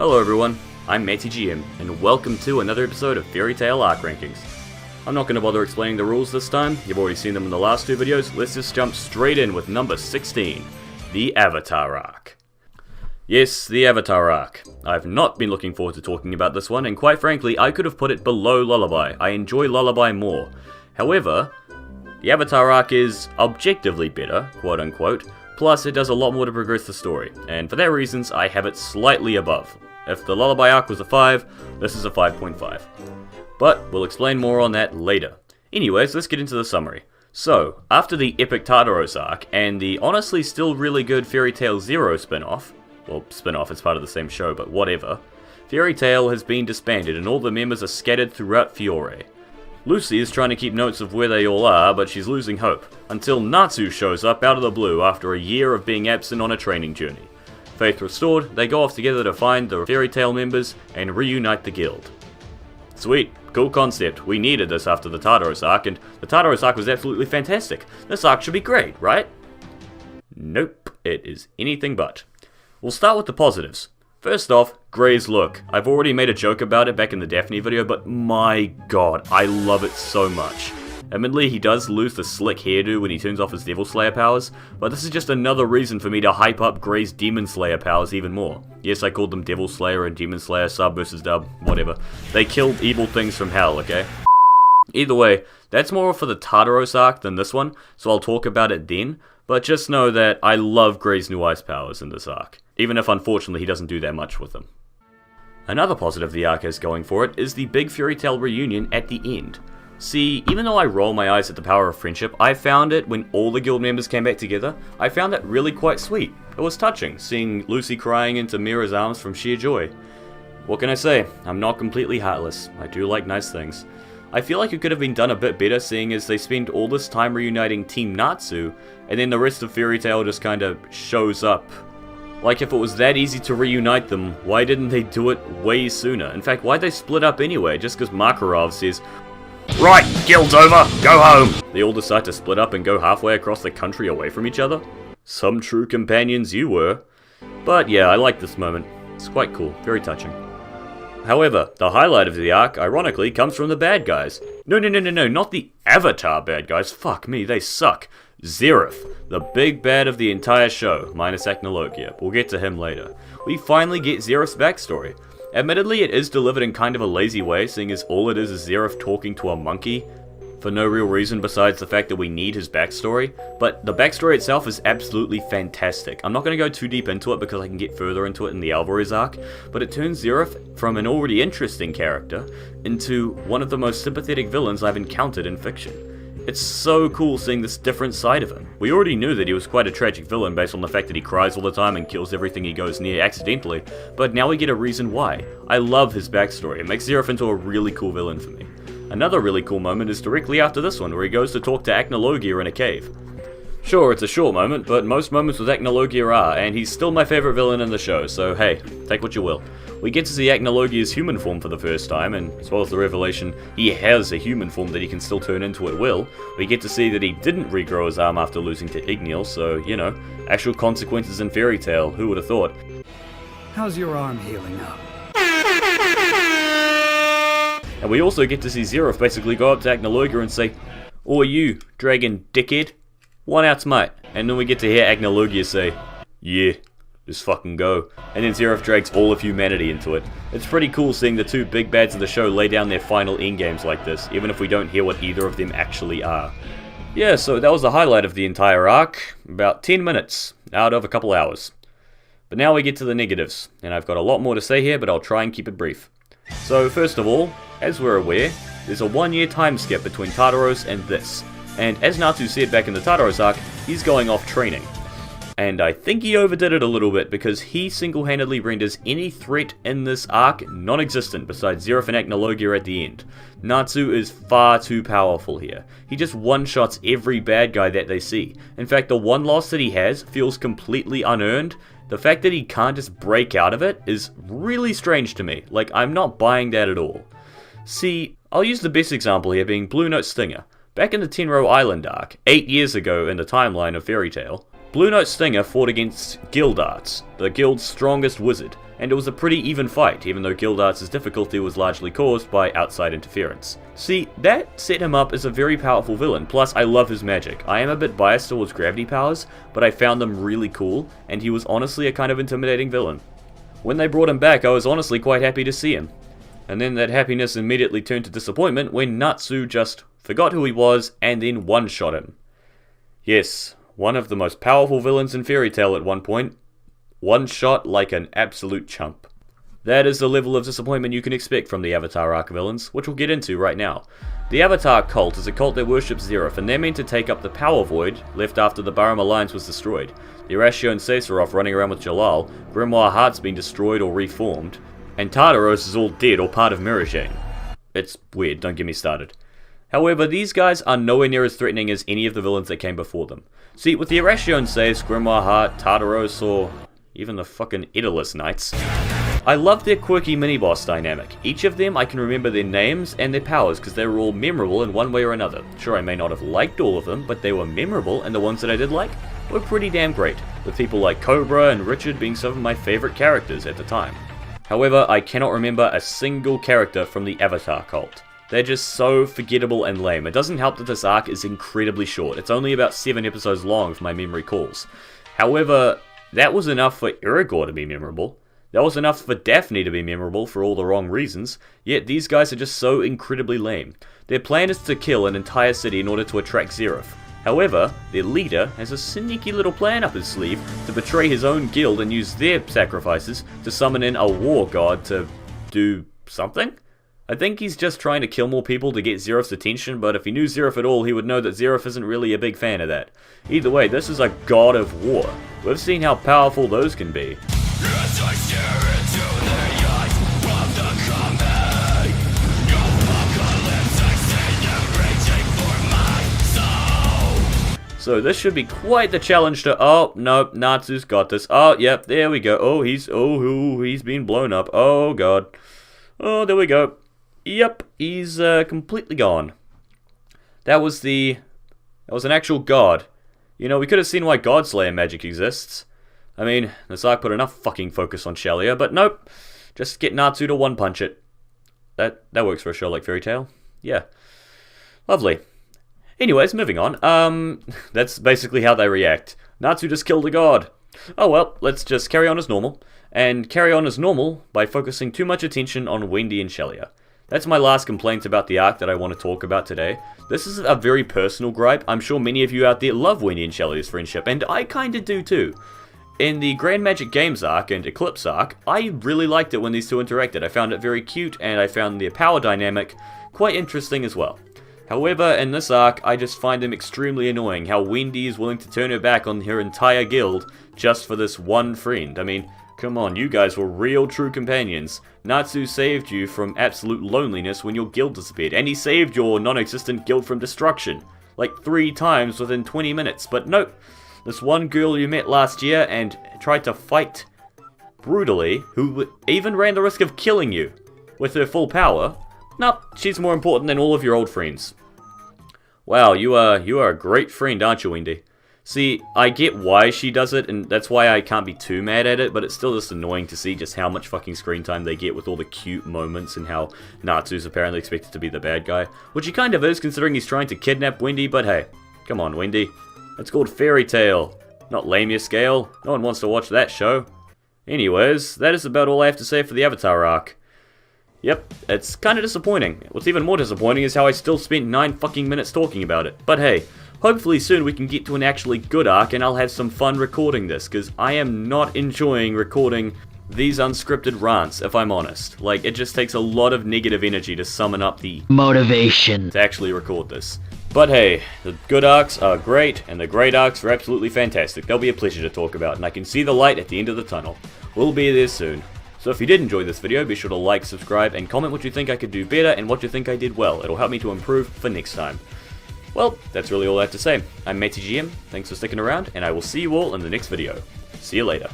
Hello everyone, I'm MattTGM, and welcome to another episode of Fairy Tail Arc Rankings. I'm not going to bother explaining the rules this time, you've already seen them in the last two videos, let's just jump straight in with number 16, the Avatar Arc. Yes, the Avatar Arc. I've not been looking forward to talking about this one, and quite frankly, I could have put it below Lullaby. I enjoy Lullaby more. However, the Avatar Arc is objectively better, quote unquote, plus it does a lot more to progress the story, and for that reasons, I have it slightly above. If the Lullaby Arc was a 5, this is a 5.5. But we'll explain more on that later. Anyways, let's get into the summary. So, after the epic Tartaros arc, and the honestly still really good Fairy Tail Zero spin-off, well, spin-off, it's part of the same show, but whatever, Fairy Tail has been disbanded and all the members are scattered throughout Fiore. Lucy is trying to keep notes of where they all are, but she's losing hope, until Natsu shows up out of the blue after a year of being absent on a training journey. Faith restored, they go off together to find the Fairy Tail members and reunite the guild. Sweet, cool concept, we needed this after the Tartaros arc, and the Tartaros arc was absolutely fantastic. This arc should be great, right? Nope, it is anything but. We'll start with the positives. First off, Gray's look. I've already made a joke about it back in the Daphne video, but my god, I love it so much. Admittedly, he does lose the slick hairdo when he turns off his Devil Slayer powers, but this is just another reason for me to hype up Gray's Demon Slayer powers even more. Yes, I called them Devil Slayer and Demon Slayer, sub versus dub, whatever. They killed evil things from hell, okay? Either way, that's more for the Tartaros arc than this one, so I'll talk about it then, but just know that I love Gray's new ice powers in this arc, even if unfortunately he doesn't do that much with them. Another positive the arc has going for it is the big Fairy Tail reunion at the end. See, even though I roll my eyes at the power of friendship, I found it when all the guild members came back together, I found that really quite sweet. It was touching, seeing Lucy crying into Mira's arms from sheer joy. What can I say? I'm not completely heartless. I do like nice things. I feel like it could have been done a bit better seeing as they spend all this time reuniting Team Natsu, and then the rest of Fairy Tail just kinda shows up. Like if it was that easy to reunite them, why didn't they do it way sooner? In fact, why'd they split up anyway? Just because Makarov says, "Right, guild's over, go home!" They all decide to split up and go halfway across the country away from each other? Some true companions you were. But yeah, I like this moment. It's quite cool, very touching. However, the highlight of the arc, ironically, comes from the bad guys. No, not the Avatar bad guys, fuck me, they suck. Zereth, the big bad of the entire show, minus Acnologia. We'll get to him later. We finally get Zereth's backstory. Admittedly, it is delivered in kind of a lazy way, seeing as all it is Zereth talking to a monkey, for no real reason besides the fact that we need his backstory, but the backstory itself is absolutely fantastic. I'm not going to go too deep into it because I can get further into it in the Alvarez arc, but it turns Zereth from an already interesting character into one of the most sympathetic villains I've encountered in fiction. It's so cool seeing this different side of him. We already knew that he was quite a tragic villain based on the fact that he cries all the time and kills everything he goes near accidentally, but now we get a reason why. I love his backstory, it makes Zereth into a really cool villain for me. Another really cool moment is directly after this one, where he goes to talk to Acnologia in a cave. Sure, it's a short moment, but most moments with Acnologia are, and he's still my favorite villain in the show, so hey, take what you will. We get to see Acnologia's human form for the first time, and as well as the revelation he has a human form that he can still turn into at will, we get to see that he didn't regrow his arm after losing to Igneal, so, you know, actual consequences in Fairy Tail, who would have thought? How's your arm healing up? And we also get to see Zereth basically go up to Acnologia and say, "Oi you, dragon dickhead, one out's mate." And then we get to hear Acnologia say, "Yeah, just fucking go." And then Zereth drags all of humanity into it. It's pretty cool seeing the two big bads of the show lay down their final endgames like this, even if we don't hear what either of them actually are. Yeah, so that was the highlight of the entire arc, about 10 minutes out of a couple hours. But now we get to the negatives, and I've got a lot more to say here, but I'll try and keep it brief. So first of all, as we're aware, there's a 1-year time skip between Tartaros and this, and as Natsu said back in the Tartaros arc, he's going off training. And I think he overdid it a little bit because he single-handedly renders any threat in this arc non-existent besides Zereth and Acnologia at the end. Natsu is far too powerful here. He just one-shots every bad guy that they see. In fact, the one loss that he has feels completely unearned. The fact that he can't just break out of it is really strange to me. Like, I'm not buying that at all. See, I'll use the best example here being Blue Note Stinger. Back in the Tenro Island arc, 8 years ago in the timeline of Fairy Tail, Blue Note Stinger fought against Guildarts, the guild's strongest wizard, and it was a pretty even fight, even though Gildart's difficulty was largely caused by outside interference. See, that set him up as a very powerful villain, plus I love his magic. I am a bit biased towards gravity powers, but I found them really cool, and he was honestly a kind of intimidating villain. When they brought him back, I was honestly quite happy to see him. And then that happiness immediately turned to disappointment when Natsu just forgot who he was and then one-shot him. Yes, one of the most powerful villains in Fairy Tail at one point. One shot like an absolute chump. That is the level of disappointment you can expect from the Avatar arc villains, which we'll get into right now. The Avatar cult is a cult that worships Zeref, and they're meant to take up the power void left after the Barum Alliance was destroyed. The Irashio and Seisaroth running around with Jalal, Grimoire Heart's been destroyed or reformed, and Tartaros is all dead or part of Mirajane. It's weird, don't get me started. However, these guys are nowhere near as threatening as any of the villains that came before them. See, with the Irashio and Seis, Grimoire Heart, Tartaros, or even the fucking Idolus Knights, I love their quirky mini-boss dynamic. Each of them, I can remember their names and their powers because they were all memorable in one way or another. Sure, I may not have liked all of them, but they were memorable, and the ones that I did like were pretty damn great, with people like Cobra and Richard being some of my favorite characters at the time. However, I cannot remember a single character from the Avatar cult. They're just so forgettable and lame. It doesn't help that this arc is incredibly short. It's only about 7 episodes long if my memory calls. However, that was enough for Irigor to be memorable. That was enough for Daphne to be memorable for all the wrong reasons, yet these guys are just so incredibly lame. Their plan is to kill an entire city in order to attract Zeref. However, their leader has a sneaky little plan up his sleeve to betray his own guild and use their sacrifices to summon in a war god to do something? I think he's just trying to kill more people to get Zeref's attention, but if he knew Zeref at all, he would know that Zeref isn't really a big fan of that. Either way, this is a god of war. We've seen how powerful those can be. So this should be quite the challenge to, oh, nope, Natsu's got this. Oh, yep, there we go. Oh, he's been blown up. Oh, God. Oh, there we go. Yep, he's completely gone. That was an actual god. You know, we could have seen why Godslayer magic exists. I mean, this arc put enough fucking focus on Shelia, but nope. Just get Natsu to one-punch it. That works for a show like Fairy Tail. Yeah. Lovely. Anyways, moving on. That's basically how they react. Natsu just killed a god. Oh well, let's just carry on as normal. And carry on as normal by focusing too much attention on Wendy and Shelia. That's my last complaint about the arc that I want to talk about today. This is a very personal gripe. I'm sure many of you out there love Wendy and Shelia's friendship, and I kinda do too. In the Grand Magic Games arc and Eclipse arc, I really liked it when these two interacted. I found it very cute, and I found their power dynamic quite interesting as well. However, in this arc, I just find them extremely annoying, how Wendy is willing to turn her back on her entire guild just for this one friend. I mean, come on, you guys were real true companions. Natsu saved you from absolute loneliness when your guild disappeared, and he saved your non-existent guild from destruction, like 3 times within 20 minutes, but nope. This one girl you met last year and tried to fight brutally, who even ran the risk of killing you with her full power, nope, she's more important than all of your old friends. Wow, you are a great friend, aren't you, Wendy? See, I get why she does it, and that's why I can't be too mad at it, but it's still just annoying to see just how much fucking screen time they get with all the cute moments and how Natsu's apparently expected to be the bad guy. Which he kind of is, considering he's trying to kidnap Wendy, but hey, come on, Wendy. It's called Fairy Tail, not Lamia Scale. No one wants to watch that show. Anyways, that is about all I have to say for the Avatar arc. Yep, it's kinda disappointing. What's even more disappointing is how I still spent 9 fucking minutes talking about it. But hey, hopefully soon we can get to an actually good arc and I'll have some fun recording this, because I am not enjoying recording these unscripted rants, if I'm honest. Like, it just takes a lot of negative energy to summon up the motivation to actually record this. But hey, the good arcs are great, and the great arcs are absolutely fantastic. They'll be a pleasure to talk about, and I can see the light at the end of the tunnel. We'll be there soon. So if you did enjoy this video, be sure to like, subscribe, and comment what you think I could do better and what you think I did well. It'll help me to improve for next time. Well, that's really all I have to say. I'm MattTGM, thanks for sticking around, and I will see you all in the next video. See you later.